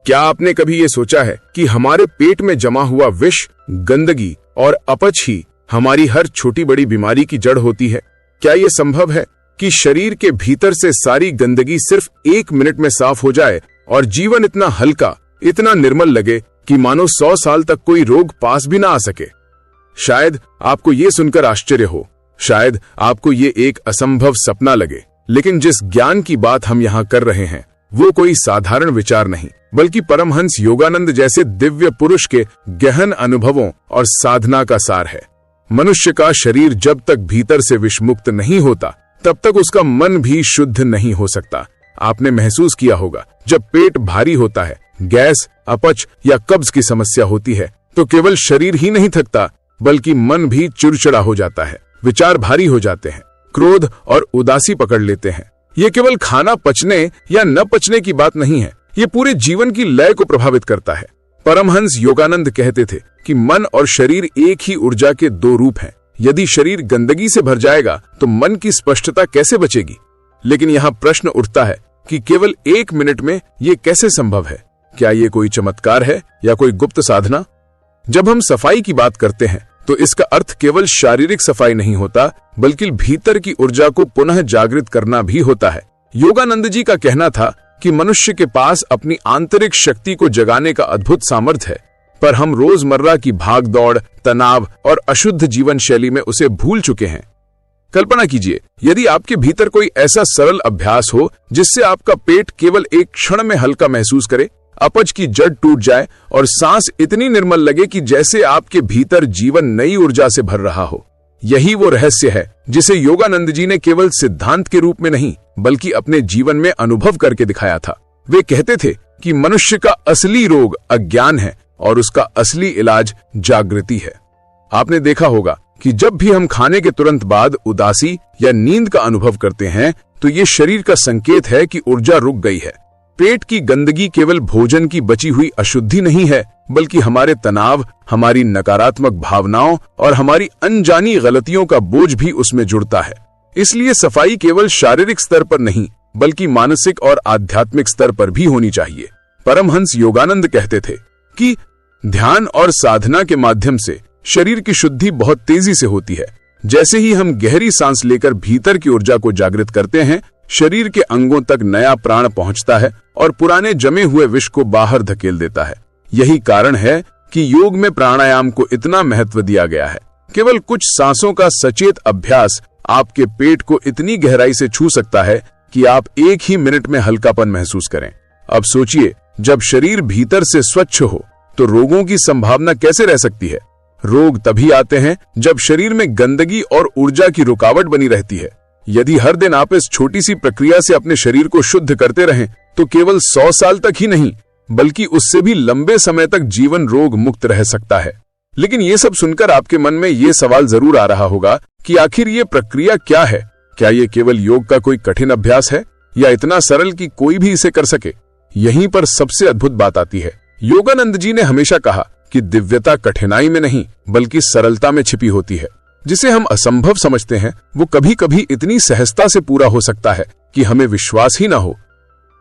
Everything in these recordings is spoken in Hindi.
क्या आपने कभी ये सोचा है कि हमारे पेट में जमा हुआ विष, गंदगी और अपच ही हमारी हर छोटी बड़ी बीमारी की जड़ होती है? क्या ये संभव है कि शरीर के भीतर से सारी गंदगी सिर्फ 1 मिनट में साफ हो जाए और जीवन इतना हल्का, इतना निर्मल लगे कि मानो 100 साल तक कोई रोग पास भी ना आ सके? शायद आपको ये सुनकर आश्चर्य हो, शायद आपको ये एक असंभव सपना लगे, लेकिन जिस ज्ञान की बात हम यहाँ कर रहे हैं वो कोई साधारण विचार नहीं, बल्कि परमहंस योगानंद जैसे दिव्य पुरुष के गहन अनुभवों और साधना का सार है। मनुष्य का शरीर जब तक भीतर से विषमुक्त नहीं होता तब तक उसका मन भी शुद्ध नहीं हो सकता। आपने महसूस किया होगा, जब पेट भारी होता है, गैस, अपच या कब्ज की समस्या होती है तो केवल शरीर ही नहीं थकता बल्कि मन भी चिड़चिड़ा हो जाता है, विचार भारी हो जाते हैं, क्रोध और उदासी पकड़ लेते हैं। ये केवल खाना पचने या न पचने की बात नहीं है, ये पूरे जीवन की लय को प्रभावित करता है। परमहंस योगानंद कहते थे कि मन और शरीर एक ही ऊर्जा के 2 रूप हैं। यदि शरीर गंदगी से भर जाएगा तो मन की स्पष्टता कैसे बचेगी? लेकिन यहाँ प्रश्न उठता है कि केवल 1 मिनट में ये कैसे संभव है? क्या ये कोई चमत्कार है या कोई गुप्त साधना? जब हम सफाई की बात करते हैं तो इसका अर्थ केवल शारीरिक सफाई नहीं होता, बल्कि भीतर की ऊर्जा को पुनः जागृत करना भी होता है। योगानंद जी का कहना था कि मनुष्य के पास अपनी आंतरिक शक्ति को जगाने का अद्भुत सामर्थ्य है, पर हम रोजमर्रा की भागदौड़, तनाव और अशुद्ध जीवन शैली में उसे भूल चुके हैं। कल्पना कीजिए, यदि आपके भीतर कोई ऐसा सरल अभ्यास हो जिससे आपका पेट केवल एक क्षण में हल्का महसूस करे, अपच की जड़ टूट जाए और सांस इतनी निर्मल लगे कि जैसे आपके भीतर जीवन नई ऊर्जा से भर रहा हो। यही वो रहस्य है जिसे योगानंद जी ने केवल सिद्धांत के रूप में नहीं बल्कि अपने जीवन में अनुभव करके दिखाया था। वे कहते थे कि मनुष्य का असली रोग अज्ञान है और उसका असली इलाज जागृति है। आपने देखा होगा कि जब भी हम खाने के तुरंत बाद उदासी या नींद का अनुभव करते हैं तो ये शरीर का संकेत है कि ऊर्जा रुक गई है। पेट की गंदगी केवल भोजन की बची हुई अशुद्धि नहीं है, बल्कि हमारे तनाव, हमारी नकारात्मक भावनाओं और हमारी अनजानी गलतियों का बोझ भी उसमें जुड़ता है। इसलिए सफाई केवल शारीरिक स्तर पर नहीं बल्कि मानसिक और आध्यात्मिक स्तर पर भी होनी चाहिए। परमहंस योगानंद कहते थे कि ध्यान और साधना के माध्यम से शरीर की शुद्धि बहुत तेजी से होती है। जैसे ही हम गहरी सांस लेकर भीतर की ऊर्जा को जागृत करते हैं, शरीर के अंगों तक नया प्राण पहुंचता है और पुराने जमे हुए विष को बाहर धकेल देता है। यही कारण है कि योग में प्राणायाम को इतना महत्व दिया गया है। केवल कुछ सांसों का सचेत अभ्यास आपके पेट को इतनी गहराई से छू सकता है कि आप 1 ही मिनट में हल्कापन महसूस करें। अब सोचिए, जब शरीर भीतर से स्वच्छ हो तो रोगों की संभावना कैसे रह सकती है? रोग तभी आते हैं जब शरीर में गंदगी और ऊर्जा की रुकावट बनी रहती है। यदि हर दिन आप इस छोटी सी प्रक्रिया से अपने शरीर को शुद्ध करते रहें तो केवल 100 साल तक ही नहीं बल्कि उससे भी लंबे समय तक जीवन रोग मुक्त रह सकता है। लेकिन ये सब सुनकर आपके मन में ये सवाल जरूर आ रहा होगा कि आखिर ये प्रक्रिया क्या है? क्या ये केवल योग का कोई कठिन अभ्यास है या इतना सरल कि कोई भी इसे कर सके? यहीं पर सबसे अद्भुत बात आती है। योगानंद जी ने हमेशा कहा कि दिव्यता कठिनाई में नहीं बल्कि सरलता में छिपी होती है। जिसे हम असंभव समझते हैं वो कभी कभी इतनी सहजता से पूरा हो सकता है कि हमें विश्वास ही ना हो।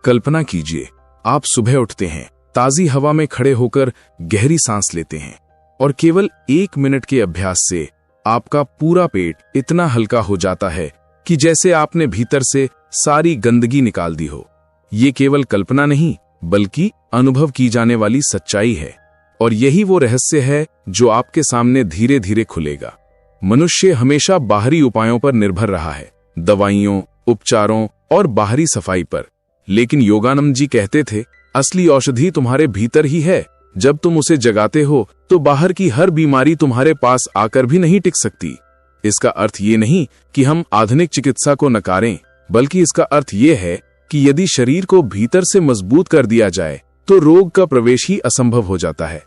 कल्पना कीजिए, आप सुबह उठते हैं, ताजी हवा में खड़े होकर गहरी सांस लेते हैं और केवल 1 मिनट के अभ्यास से आपका पूरा पेट इतना हल्का हो जाता है कि जैसे आपने भीतर से सारी गंदगी निकाल दी हो। ये केवल कल्पना नहीं बल्कि अनुभव की जाने वाली सच्चाई है, और यही वो रहस्य है जो आपके सामने धीरे धीरे खुलेगा। मनुष्य हमेशा बाहरी उपायों पर निर्भर रहा है, दवाइयों, उपचारों और बाहरी सफाई पर, लेकिन योगानंद जी कहते थे असली औषधि तुम्हारे भीतर ही है। जब तुम उसे जगाते हो तो बाहर की हर बीमारी तुम्हारे पास आकर भी नहीं टिक सकती। इसका अर्थ ये नहीं कि हम आधुनिक चिकित्सा को नकारें, बल्कि इसका अर्थ ये है कि यदि शरीर को भीतर से मजबूत कर दिया जाए तो रोग का प्रवेश ही असंभव हो जाता है।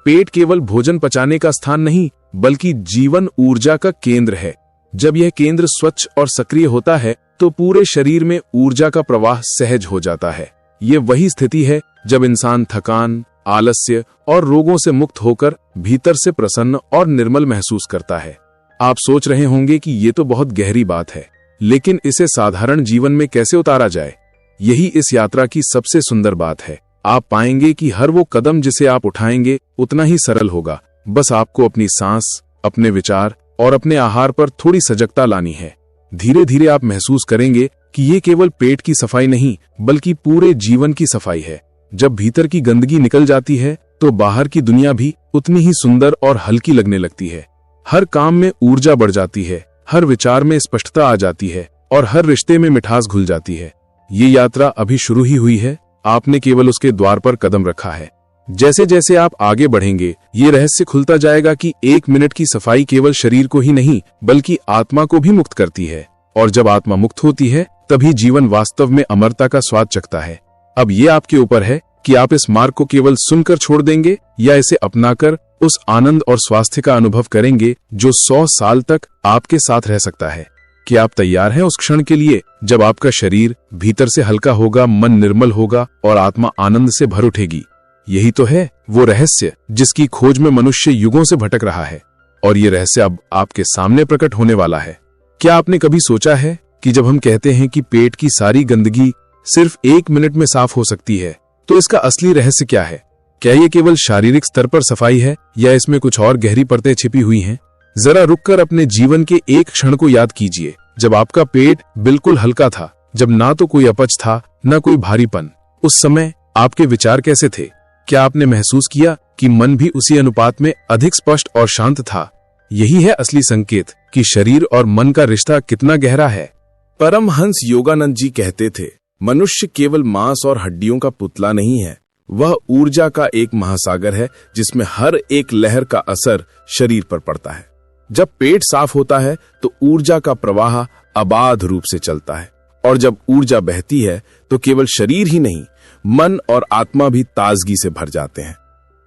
पेट केवल भोजन पचाने का स्थान नहीं बल्कि जीवन ऊर्जा का केंद्र है। जब यह केंद्र स्वच्छ और सक्रिय होता है तो पूरे शरीर में ऊर्जा का प्रवाह सहज हो जाता है। ये वही स्थिति है जब इंसान थकान, आलस्य और रोगों से मुक्त होकर भीतर से प्रसन्न और निर्मल महसूस करता है। आप सोच रहे होंगे कि ये तो बहुत गहरी बात है, लेकिन इसे साधारण जीवन में कैसे उतारा जाए? यही इस यात्रा की सबसे सुंदर बात है। आप पाएंगे कि हर वो कदम जिसे आप उठाएंगे उतना ही सरल होगा। बस आपको अपनी सांस, अपने विचार और अपने आहार पर थोड़ी सजगता लानी है। धीरे धीरे आप महसूस करेंगे कि ये केवल पेट की सफाई नहीं बल्कि पूरे जीवन की सफाई है। जब भीतर की गंदगी निकल जाती है तो बाहर की दुनिया भी उतनी ही सुंदर और हल्की लगने लगती है। हर काम में ऊर्जा बढ़ जाती है, हर विचार में स्पष्टता आ जाती है और हर रिश्ते में मिठास घुल जाती है। ये यात्रा अभी शुरू ही हुई है, आपने केवल उसके द्वार पर कदम रखा है। जैसे जैसे आप आगे बढ़ेंगे ये रहस्य खुलता जाएगा कि 1 मिनट की सफाई केवल शरीर को ही नहीं बल्कि आत्मा को भी मुक्त करती है, और जब आत्मा मुक्त होती है तभी जीवन वास्तव में अमरता का स्वाद चखता है। अब ये आपके ऊपर है कि आप इस मार्ग को केवल सुनकर छोड़ देंगे या इसे अपनाकर उस आनंद और स्वास्थ्य का अनुभव करेंगे जो 100 साल तक आपके साथ रह सकता है। क्या आप तैयार हैं उस क्षण के लिए जब आपका शरीर भीतर से हल्का होगा, मन निर्मल होगा और आत्मा आनंद से भर उठेगी? यही तो है वो रहस्य जिसकी खोज में मनुष्य युगों से भटक रहा है, और ये रहस्य अब आपके सामने प्रकट होने वाला है। क्या आपने कभी सोचा है कि जब हम कहते हैं कि पेट की सारी गंदगी सिर्फ 1 मिनट में साफ हो सकती है, तो इसका असली रहस्य क्या है? क्या ये केवल शारीरिक स्तर पर सफाई है या इसमें कुछ और गहरी परतें छिपी हुई हैं? जरा रुककर अपने जीवन के एक क्षण को याद कीजिए जब आपका पेट बिल्कुल हल्का था, जब ना तो कोई अपच था न कोई भारीपन। उस समय आपके विचार कैसे थे? क्या आपने महसूस किया कि मन भी उसी अनुपात में अधिक स्पष्ट और शांत था? यही है असली संकेत कि शरीर और मन का रिश्ता कितना गहरा है। परमहंस योगानंद जी कहते थे, मनुष्य केवल मांस और हड्डियों का पुतला नहीं है, वह ऊर्जा का एक महासागर है जिसमें हर एक लहर का असर शरीर पर पड़ता है। जब पेट साफ होता है तो ऊर्जा का प्रवाह अबाध रूप से चलता है, और जब ऊर्जा बहती है तो केवल शरीर ही नहीं मन और आत्मा भी ताजगी से भर जाते हैं।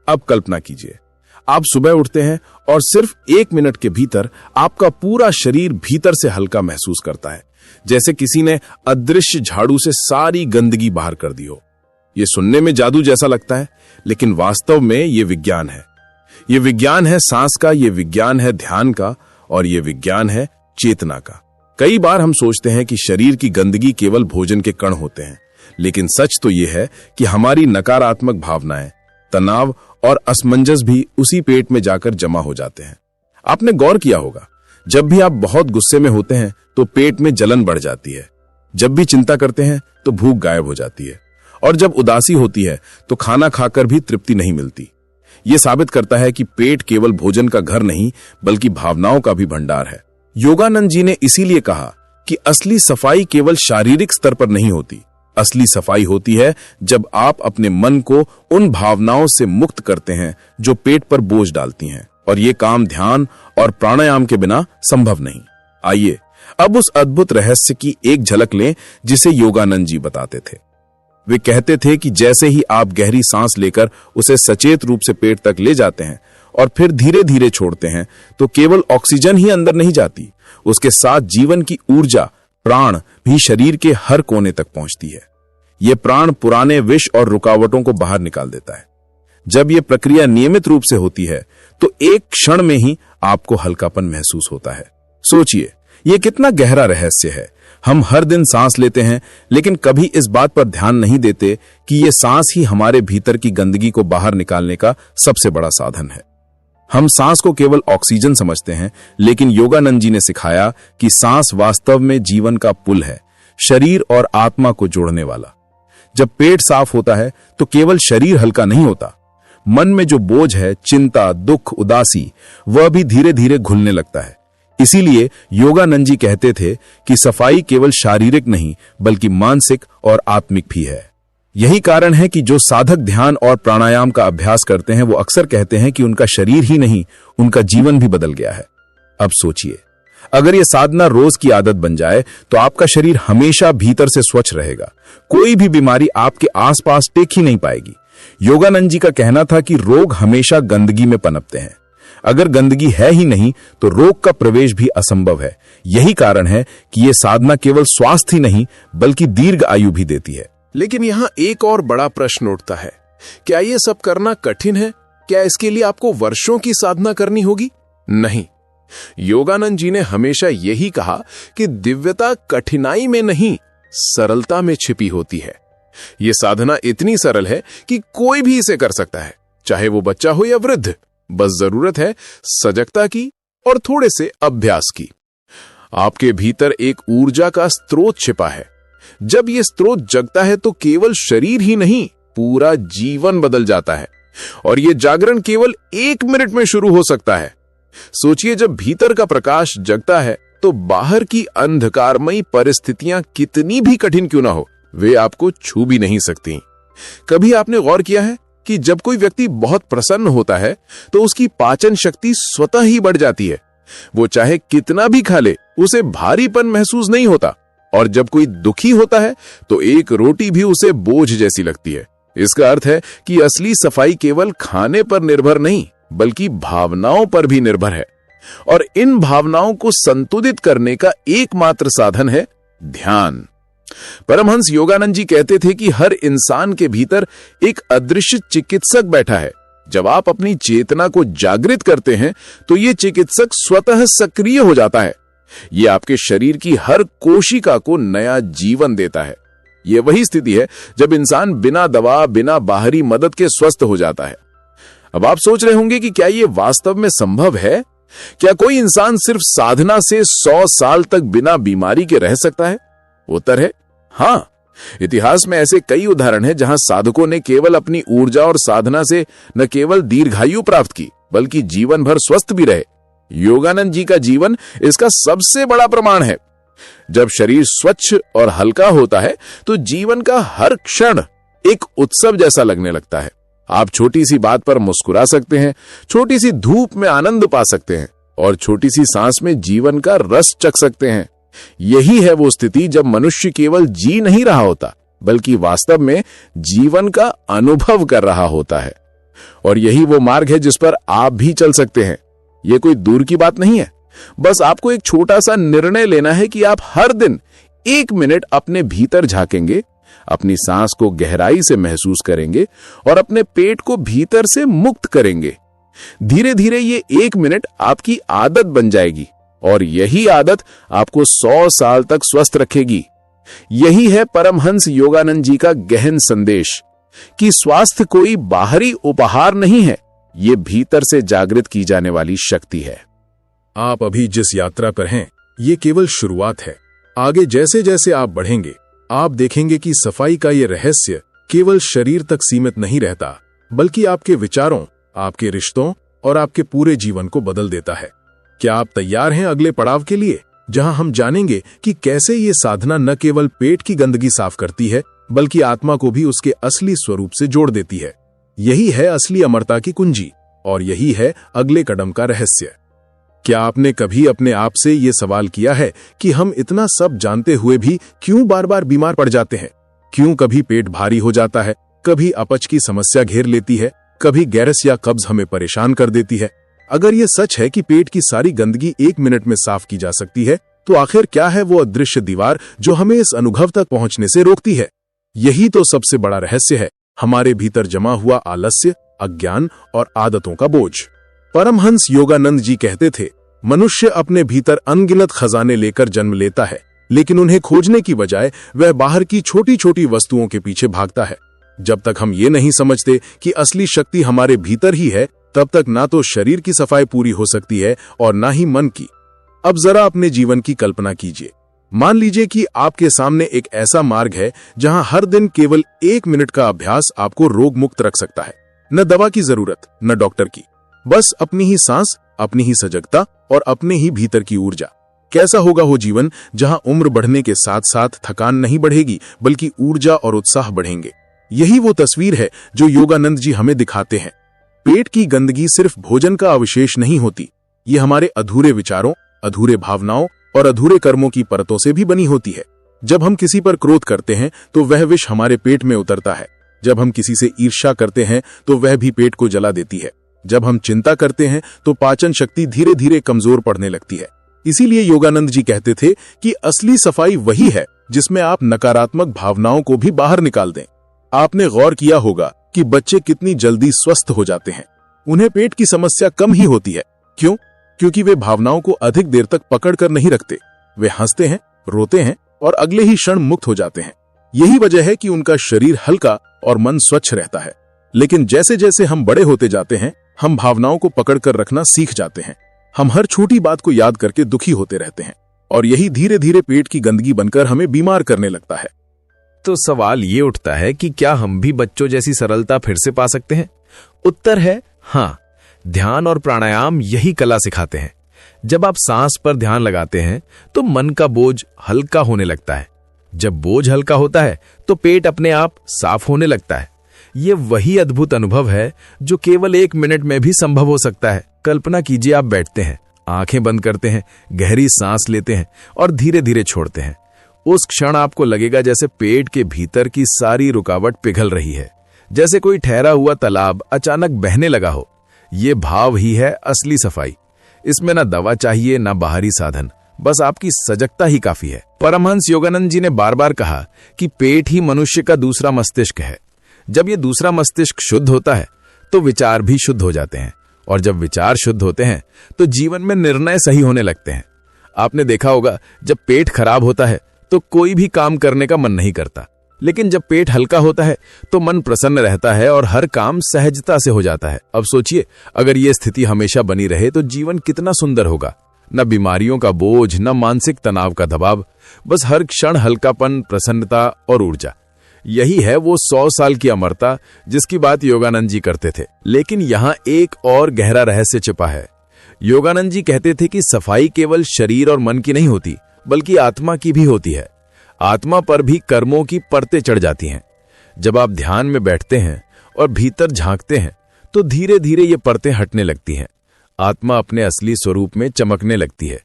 अब कल्पना कीजिए, आप सुबह उठते हैं और सिर्फ 1 मिनट के भीतर आपका पूरा शरीर भीतर से हल्का महसूस करता है, जैसे किसी ने अदृश्य झाड़ू से सारी गंदगी बाहर कर दी हो। ये सुनने में जादू जैसा लगता है, लेकिन वास्तव में ये विज्ञान है। ये विज्ञान है सांस का, ये विज्ञान है ध्यान का, और ये विज्ञान है चेतना का। कई बार हम सोचते हैं कि शरीर की गंदगी केवल भोजन के कण होते हैं, लेकिन सच तो यह है कि हमारी नकारात्मक भावनाएं, तनाव और असमंजस भी उसी पेट में जाकर जमा हो जाते हैं। आपने गौर किया होगा, जब भी आप बहुत गुस्से में होते हैं तो पेट में जलन बढ़ जाती है, जब भी चिंता करते हैं तो भूख गायब हो जाती है, और जब उदासी होती है तो खाना खाकर भी तृप्ति नहीं मिलती। यह साबित करता है कि पेट केवल भोजन का घर नहीं बल्कि भावनाओं का भी भंडार है। योगानंद जी ने इसीलिए कहा कि असली सफाई केवल शारीरिक स्तर पर नहीं होती, असली सफाई होती है जब आप अपने मन को उन भावनाओं से मुक्त करते हैं जो पेट पर बोझ डालती हैं, और ये काम ध्यान और प्राणायाम के बिना संभव नहीं। आइए अब उस अद्भुत रहस्य की एक झलक लें जिसे योगानंद जी बताते थे। वे कहते थे कि जैसे ही आप गहरी सांस लेकर उसे सचेत रूप से पेट तक ले जाते हैं और फिर धीरे धीरे छोड़ते हैं, तो केवल ऑक्सीजन ही अंदर नहीं जाती, उसके साथ जीवन की ऊर्जा, प्राण भी शरीर के हर कोने तक पहुंचती है। ये प्राण पुराने विष और रुकावटों को बाहर निकाल देता है। जब यह प्रक्रिया नियमित रूप से होती है तो एक क्षण में ही आपको हल्कापन महसूस होता है। सोचिए, यह कितना गहरा रहस्य है। हम हर दिन सांस लेते हैं, लेकिन कभी इस बात पर ध्यान नहीं देते कि यह सांस ही हमारे भीतर की गंदगी को बाहर निकालने का सबसे बड़ा साधन है। हम सांस को केवल ऑक्सीजन समझते हैं, लेकिन योगानंद जी ने सिखाया कि सांस वास्तव में जीवन का पुल है, शरीर और आत्मा को जोड़ने वाला। जब पेट साफ होता है तो केवल शरीर हल्का नहीं होता, मन में जो बोझ है, चिंता, दुख, उदासी, वह भी धीरे धीरे घुलने लगता है। इसीलिए योगानंद जी कहते थे कि सफाई केवल शारीरिक नहीं बल्कि मानसिक और आत्मिक भी है। यही कारण है कि जो साधक ध्यान और प्राणायाम का अभ्यास करते हैं वो अक्सर कहते हैं कि उनका शरीर ही नहीं, उनका जीवन भी बदल गया है। अब सोचिए, अगर यह साधना रोज की आदत बन जाए तो आपका शरीर हमेशा भीतर से स्वच्छ रहेगा, कोई भी बीमारी आपके आसपास टेक ही नहीं पाएगी। योगानंद जी का कहना था कि रोग हमेशा गंदगी में पनपते हैं, अगर गंदगी है ही नहीं तो रोग का प्रवेश भी असंभव है। यही कारण है कि यह साधना केवल स्वास्थ्य ही नहीं बल्कि दीर्घ आयु भी देती है। लेकिन यहाँ एक और बड़ा प्रश्न उठता है, क्या यह सब करना कठिन है? क्या इसके लिए आपको वर्षों की साधना करनी होगी? नहीं, योगानंद जी ने हमेशा यही कहा कि दिव्यता कठिनाई में नहीं, सरलता में छिपी होती है। ये साधना इतनी सरल है कि कोई भी इसे कर सकता है, चाहे वो बच्चा हो या वृद्ध। बस जरूरत है सजगता की और थोड़े से अभ्यास की। आपके भीतर एक ऊर्जा का स्रोत छिपा है। जब ये स्रोत जगता है तो केवल शरीर ही नहीं, पूरा जीवन बदल जाता है। और ये जागरण केवल 1 मिनट में शुरू हो सकता है। सोचिए, जब भीतर का प्रकाश जगता है तो बाहर की अंधकारमयी परिस्थितियां कितनी भी कठिन क्यों ना हो, वे आपको छू भी नहीं सकती। कभी आपने गौर किया है कि जब कोई व्यक्ति बहुत प्रसन्न होता है तो उसकी पाचन शक्ति स्वतः ही बढ़ जाती है। वो चाहे कितना भी खा ले, उसे भारीपन महसूस नहीं होता। और जब कोई दुखी होता है तो एक रोटी भी उसे बोझ जैसी लगती है। इसका अर्थ है कि असली सफाई केवल खाने पर निर्भर नहीं, बल्कि भावनाओं पर भी निर्भर है। और इन भावनाओं को संतुलित करने का एकमात्र साधन है ध्यान। परमहंस योगानंद जी कहते थे कि हर इंसान के भीतर एक अदृश्य चिकित्सक बैठा है। जब आप अपनी चेतना को जागृत करते हैं तो यह चिकित्सक स्वतः सक्रिय हो जाता है। यह आपके शरीर की हर कोशिका को नया जीवन देता है। यह वही स्थिति है जब इंसान बिना दवा, बिना बाहरी मदद के स्वस्थ हो जाता है। अब आप सोच रहे होंगे कि क्या यह वास्तव में संभव है? क्या कोई इंसान सिर्फ साधना से 100 साल तक बिना बीमारी के रह सकता है? उत्तर है हां। इतिहास में ऐसे कई उदाहरण हैं जहां साधकों ने केवल अपनी ऊर्जा और साधना से न केवल दीर्घायु प्राप्त की, बल्कि जीवन भर स्वस्थ भी रहे। योगानंद जी का जीवन इसका सबसे बड़ा प्रमाण है। जब शरीर स्वच्छ और हल्का होता है तो जीवन का हर क्षण एक उत्सव जैसा लगने लगता है। आप छोटी सी बात पर मुस्कुरा सकते हैं, छोटी सी धूप में आनंद पा सकते हैं और छोटी सी सांस में जीवन का रस चख सकते हैं। यही है वो स्थिति जब मनुष्य केवल जी नहीं रहा होता, बल्कि वास्तव में जीवन का अनुभव कर रहा होता है। और यही वो मार्ग है जिस पर आप भी चल सकते हैं। यह कोई दूर की बात नहीं है। बस आपको एक छोटा सा निर्णय लेना है कि आप हर दिन 1 मिनट अपने भीतर झांकेंगे, अपनी सांस को गहराई से महसूस करेंगे और अपने पेट को भीतर से मुक्त करेंगे। धीरे धीरे ये 1 मिनट आपकी आदत बन जाएगी और यही आदत आपको 100 साल तक स्वस्थ रखेगी। यही है परमहंस योगानंद जी का गहन संदेश कि स्वास्थ्य कोई बाहरी उपहार नहीं है, ये भीतर से जागृत की जाने वाली शक्ति है। आप अभी जिस यात्रा पर हैं, ये केवल शुरुआत है। आगे जैसे जैसे आप बढ़ेंगे, आप देखेंगे कि सफाई का ये रहस्य केवल शरीर तक सीमित नहीं रहता, बल्कि आपके विचारों, आपके रिश्तों और आपके पूरे जीवन को बदल देता है। क्या आप तैयार हैं अगले पड़ाव के लिए, जहां हम जानेंगे कि कैसे ये साधना न केवल पेट की गंदगी साफ करती है, बल्कि आत्मा को भी उसके असली स्वरूप से जोड़ देती है। यही है असली अमरता की कुंजी और यही है अगले कदम का रहस्य। क्या आपने कभी अपने आप से ये सवाल किया है कि हम इतना सब जानते हुए भी क्यों बार बार बीमार पड़ जाते हैं? क्यों कभी पेट भारी हो जाता है, कभी अपच की समस्या घेर लेती है, कभी गैरस या कब्ज हमें परेशान कर देती है? अगर ये सच है कि पेट की सारी गंदगी 1 मिनट में साफ की जा सकती है, तो आखिर क्या है वो अदृश्य दीवार जो हमें इस अनुभव तक पहुंचने से रोकती है? यही तो सबसे बड़ा रहस्य है, हमारे भीतर जमा हुआ आलस्य, अज्ञान और आदतों का बोझ। परमहंस योगानंद जी कहते थे, मनुष्य अपने भीतर अनगिनत खजाने लेकर जन्म लेता है, लेकिन उन्हें खोजने की बजाय वह बाहर की छोटी छोटी वस्तुओं के पीछे भागता है। जब तक हम ये नहीं समझते कि असली शक्ति हमारे भीतर ही है, तब तक ना तो शरीर की सफाई पूरी हो सकती है और ना ही मन की। अब जरा अपने जीवन की कल्पना कीजिए। मान लीजिए कि आपके सामने एक ऐसा मार्ग है जहां हर दिन केवल 1 मिनट का अभ्यास आपको रोग मुक्त रख सकता है। न दवा की जरूरत, न डॉक्टर की, बस अपनी ही सांस, अपनी ही सजगता और अपने ही भीतर की ऊर्जा। कैसा होगा वो जीवन जहां उम्र बढ़ने के साथ साथ थकान नहीं बढ़ेगी, बल्कि ऊर्जा और उत्साह बढ़ेंगे। यही वो तस्वीर है जो योगानंद जी हमें दिखाते हैं। पेट की गंदगी सिर्फ भोजन का अवशेष नहीं होती, ये हमारे अधूरे विचारों, अधूरे भावनाओं और अधूरे कर्मों की परतों से भी बनी होती है। जब हम किसी पर क्रोध करते हैं तो वह विष हमारे पेट में उतरता है। जब हम किसी से ईर्ष्या करते हैं तो वह भी पेट को जला देती है। जब हम चिंता करते हैं तो पाचन शक्ति धीरे धीरे कमजोर पड़ने लगती है। इसीलिए योगानंद जी कहते थे कि असली सफाई वही है जिसमें आप नकारात्मक भावनाओं को भी बाहर निकाल दें। आपने गौर किया होगा कि बच्चे कितनी जल्दी स्वस्थ हो जाते हैं। उन्हें पेट की समस्या कम ही होती है। क्यों? क्योंकि वे भावनाओं को अधिक देर तक पकड़ कर नहीं रखते। वे हंसते हैं, रोते हैं और अगले ही क्षण मुक्त हो जाते हैं। यही वजह है कि उनका शरीर हल्का और मन स्वच्छ रहता है। लेकिन जैसे जैसे हम बड़े होते जाते हैं, हम भावनाओं को पकड़कर रखना सीख जाते हैं। हम हर छोटी बात को याद करके दुखी होते रहते हैं और यही धीरे धीरे पेट की गंदगी बनकर हमें बीमार करने लगता है। तो सवाल ये उठता है कि क्या हम भी बच्चों जैसी सरलता फिर से पा सकते हैं? उत्तर है हाँ। ध्यान और प्राणायाम यही कला सिखाते हैं। जब आप सांस पर ध्यान लगाते हैं तो मन का बोझ हल्का होने लगता है। जब बोझ हल्का होता है तो पेट अपने आप साफ होने लगता है। ये वही अद्भुत अनुभव है जो केवल 1 मिनट में भी संभव हो सकता है। कल्पना कीजिए, आप बैठते हैं, आंखें बंद करते हैं, गहरी सांस लेते हैं और धीरे धीरे छोड़ते हैं। उस क्षण आपको लगेगा जैसे पेट के भीतर की सारी रुकावट पिघल रही है, जैसे कोई ठहरा हुआ तालाब अचानक बहने लगा हो। ये भाव ही है असली सफाई। इसमें ना दवा चाहिए ना बाहरी साधन, बस आपकी सजगता ही काफी है। परमहंस योगानंद जी ने बार बार कहा कि पेट ही मनुष्य का दूसरा मस्तिष्क है। जब ये दूसरा मस्तिष्क शुद्ध होता है तो विचार भी शुद्ध हो जाते हैं, और जब विचार शुद्ध होते हैं तो जीवन में निर्णय सही होने लगते हैं। आपने देखा होगा, जब पेट खराब होता है तो कोई भी काम करने का मन नहीं करता, लेकिन जब पेट हल्का होता है तो मन प्रसन्न रहता है और हर काम सहजता से हो जाता है। अब सोचिए, अगर ये स्थिति हमेशा बनी रहे तो जीवन कितना सुंदर होगा। न बीमारियों का बोझ, न मानसिक तनाव का दबाव, बस हर क्षण हल्कापन, प्रसन्नता और ऊर्जा। यही है वो 100 साल की अमरता जिसकी बात योगानंद जी करते थे। लेकिन यहाँ एक और गहरा रहस्य छिपा है। योगानंद जी कहते थे कि सफाई केवल शरीर और मन की नहीं होती, बल्कि आत्मा की भी होती है। आत्मा पर भी कर्मों की परतें चढ़ जाती हैं। जब आप ध्यान में बैठते हैं और भीतर झांकते हैं तो धीरे धीरे ये परतें हटने लगती हैं। आत्मा अपने असली स्वरूप में चमकने लगती है।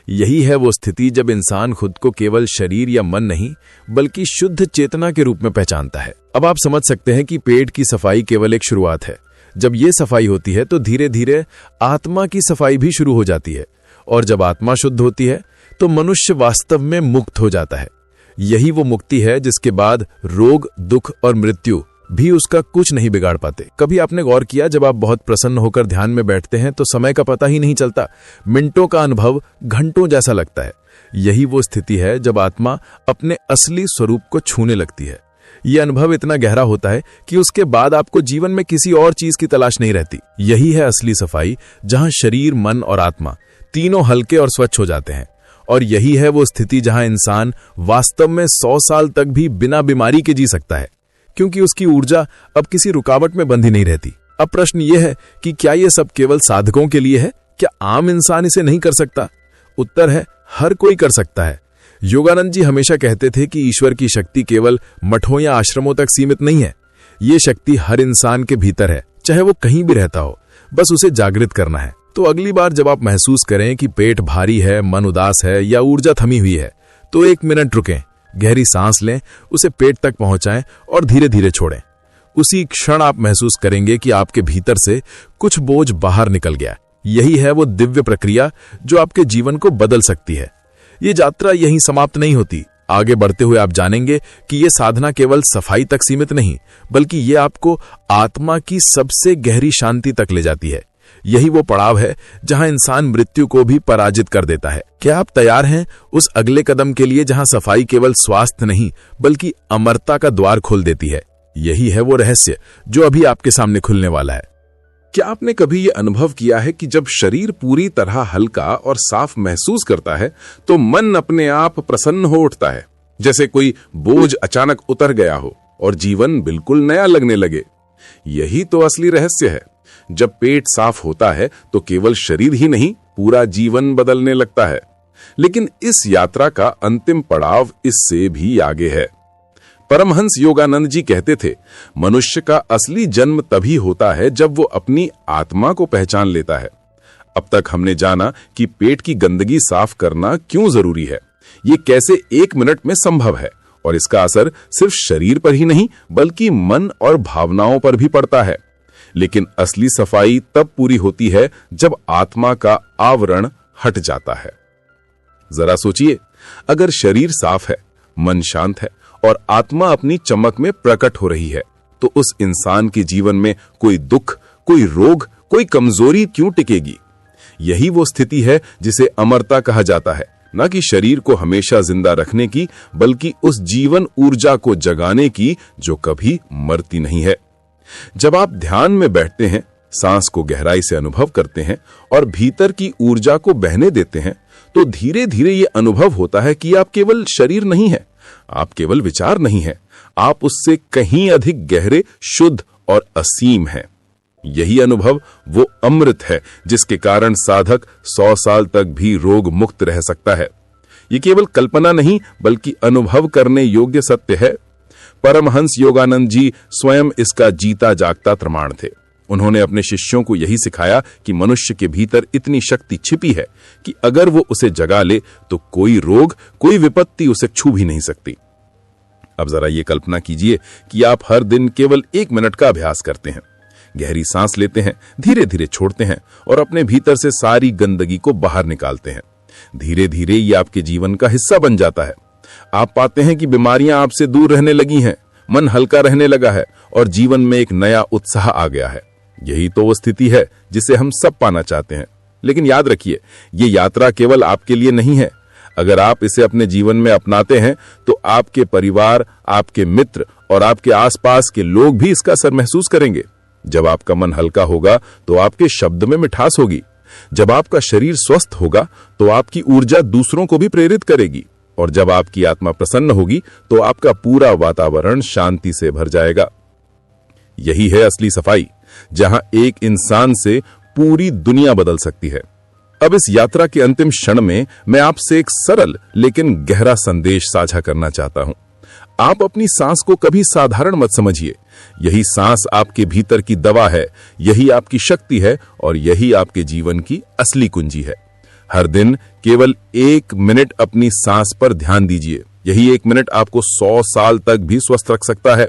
यही है वो स्थिति जब इंसान खुद को केवल शरीर या मन नहीं, बल्कि शुद्ध चेतना के रूप में पहचानता है। अब आप समझ सकते हैं कि पेट की सफाई केवल एक शुरुआत है। जब ये सफाई होती है तो धीरे धीरे आत्मा की सफाई भी शुरू हो जाती है, और जब आत्मा शुद्ध होती है तो मनुष्य वास्तव में मुक्त हो जाता है। यही वो मुक्ति है जिसके बाद रोग, दुख और मृत्यु भी उसका कुछ नहीं बिगाड़ पाते। कभी आपने गौर किया, जब आप बहुत प्रसन्न होकर ध्यान में बैठते हैं तो समय का पता ही नहीं चलता। मिनटों का अनुभव घंटों जैसा लगता है। यही वो स्थिति है जब आत्मा अपने असली स्वरूप को छूने लगती है। यह अनुभव इतना गहरा होता है कि उसके बाद आपको जीवन में किसी और चीज की तलाश नहीं रहती। यही है असली सफाई, जहां शरीर, मन और आत्मा तीनों हल्के और स्वच्छ हो जाते हैं। और यही है वो स्थिति जहां इंसान वास्तव में 100 साल तक भी बिना बीमारी के जी सकता है, क्योंकि उसकी ऊर्जा अब किसी रुकावट में बंधी नहीं रहती। अब प्रश्न यह है कि क्या यह सब केवल साधकों के लिए है? क्या आम इंसान इसे नहीं कर सकता? उत्तर है, हर कोई कर सकता है। योगानंद जी हमेशा कहते थे कि ईश्वर की शक्ति केवल मठों या आश्रमों तक सीमित नहीं है। ये शक्ति हर इंसान के भीतर है, चाहे वो कहीं भी रहता हो, बस उसे जागृत करना है। तो अगली बार जब आप महसूस करें कि पेट भारी है, मन उदास है या ऊर्जा थमी हुई है, तो 1 मिनट रुकें, गहरी सांस लें, उसे पेट तक पहुंचाएं और धीरे धीरे छोड़ें। उसी क्षण आप महसूस करेंगे कि आपके भीतर से कुछ बोझ बाहर निकल गया। यही है वो दिव्य प्रक्रिया जो आपके जीवन को बदल सकती है। ये यात्रा यहीं समाप्त नहीं होती। आगे बढ़ते हुए आप जानेंगे कि ये साधना केवल सफाई तक सीमित नहीं, बल्कि ये आपको आत्मा की सबसे गहरी शांति तक ले जाती है। यही वो पड़ाव है जहां इंसान मृत्यु को भी पराजित कर देता है। क्या आप तैयार हैं उस अगले कदम के लिए जहां सफाई केवल स्वास्थ्य नहीं, बल्कि अमरता का द्वार खोल देती है? यही है वो रहस्य जो अभी आपके सामने खुलने वाला है। क्या आपने कभी ये अनुभव किया है कि जब शरीर पूरी तरह हल्का और साफ महसूस करता है तो मन अपने आप प्रसन्न हो उठता है, जैसे कोई बोझ अचानक उतर गया हो और जीवन बिल्कुल नया लगने लगे? यही तो असली रहस्य है। जब पेट साफ होता है तो केवल शरीर ही नहीं, पूरा जीवन बदलने लगता है। लेकिन इस यात्रा का अंतिम पड़ाव इससे भी आगे है। परमहंस योगानंद जी कहते थे, मनुष्य का असली जन्म तभी होता है जब वो अपनी आत्मा को पहचान लेता है। अब तक हमने जाना कि पेट की गंदगी साफ करना क्यों जरूरी है, ये कैसे 1 मिनट में संभव है, और इसका असर सिर्फ शरीर पर ही नहीं बल्कि मन और भावनाओं पर भी पड़ता है। लेकिन असली सफाई तब पूरी होती है जब आत्मा का आवरण हट जाता है। जरा सोचिए, अगर शरीर साफ है, मन शांत है और आत्मा अपनी चमक में प्रकट हो रही है, तो उस इंसान के जीवन में कोई दुख, कोई रोग, कोई कमजोरी क्यों टिकेगी? यही वो स्थिति है जिसे अमरता कहा जाता है, न कि शरीर को हमेशा जिंदा रखने की, बल्कि उस जीवन ऊर्जा को जगाने की जो कभी मरती नहीं है। जब आप ध्यान में बैठते हैं, सांस को गहराई से अनुभव करते हैं और भीतर की ऊर्जा को बहने देते हैं, तो धीरे धीरे ये अनुभव होता है कि आप केवल शरीर नहीं है, आप केवल विचार नहीं है, आप उससे कहीं अधिक गहरे, शुद्ध और असीम हैं। यही अनुभव वो अमृत है जिसके कारण साधक 100 साल तक भी रोग मुक्त रह सकता है। ये केवल कल्पना नहीं, बल्कि अनुभव करने योग्य सत्य है। परमहंस योगानंद जी स्वयं इसका जीता जागता प्रमाण थे। उन्होंने अपने शिष्यों को यही सिखाया कि मनुष्य के भीतर इतनी शक्ति छिपी है कि अगर वो उसे जगा ले तो कोई रोग, कोई विपत्ति उसे छू भी नहीं सकती। अब जरा ये कल्पना कीजिए कि आप हर दिन केवल 1 मिनट का अभ्यास करते हैं, गहरी सांस लेते हैं, धीरे धीरे छोड़ते हैं और अपने भीतर से सारी गंदगी को बाहर निकालते हैं। धीरे धीरे ये आपके जीवन का हिस्सा बन जाता है। आप पाते हैं कि बीमारियां आपसे दूर रहने लगी हैं, मन हल्का रहने लगा है और जीवन में एक नया उत्साह आ गया है। यही तो वो स्थिति है जिसे हम सब पाना चाहते हैं। लेकिन याद रखिए, ये यात्रा केवल आपके लिए नहीं है। अगर आप इसे अपने जीवन में अपनाते हैं तो आपके परिवार, आपके मित्र और आपके आसपास के लोग भी इसका असर महसूस करेंगे। जब आपका मन हल्का होगा तो आपके शब्द में मिठास होगी। जब आपका शरीर स्वस्थ होगा तो आपकी ऊर्जा दूसरों को भी प्रेरित करेगी। और जब आपकी आत्मा प्रसन्न होगी तो आपका पूरा वातावरण शांति से भर जाएगा। यही है असली सफाई, जहां एक इंसान से पूरी दुनिया बदल सकती है। अब इस यात्रा के अंतिम क्षण में मैं आपसे एक सरल लेकिन गहरा संदेश साझा करना चाहता हूं। आप अपनी सांस को कभी साधारण मत समझिए। यही सांस आपके भीतर की दवा है, यही आपकी शक्ति है और यही आपके जीवन की असली कुंजी है। हर दिन केवल 1 मिनट अपनी सांस पर ध्यान दीजिए। यही 1 मिनट आपको 100 साल तक भी स्वस्थ रख सकता है।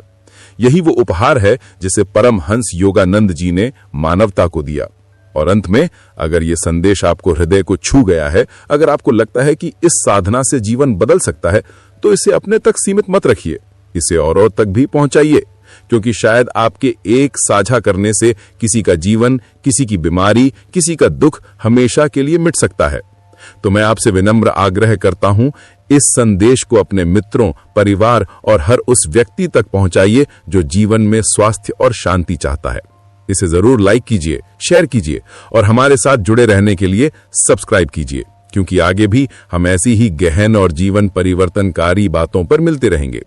यही वो उपहार है जिसे परमहंस योगानंद जी ने मानवता को दिया। और अंत में, अगर ये संदेश आपको हृदय को छू गया है, अगर आपको लगता है कि इस साधना से जीवन बदल सकता है, तो इसे अपने तक सीमित मत रखिए, इसे और तक भी पहुंचाइए, क्योंकि शायद आपके एक साझा करने से किसी का जीवन, किसी की बीमारी, किसी का दुख हमेशा के लिए मिट सकता है। तो मैं आपसे विनम्र आग्रह करता हूं, इस संदेश को अपने मित्रों, परिवार और हर उस व्यक्ति तक पहुंचाइए जो जीवन में स्वास्थ्य और शांति चाहता है। इसे जरूर लाइक कीजिए, शेयर कीजिए और हमारे साथ जुड़े रहने के लिए सब्सक्राइब कीजिए, क्योंकि आगे भी हम ऐसी ही गहन और जीवन परिवर्तनकारी बातों पर मिलते रहेंगे।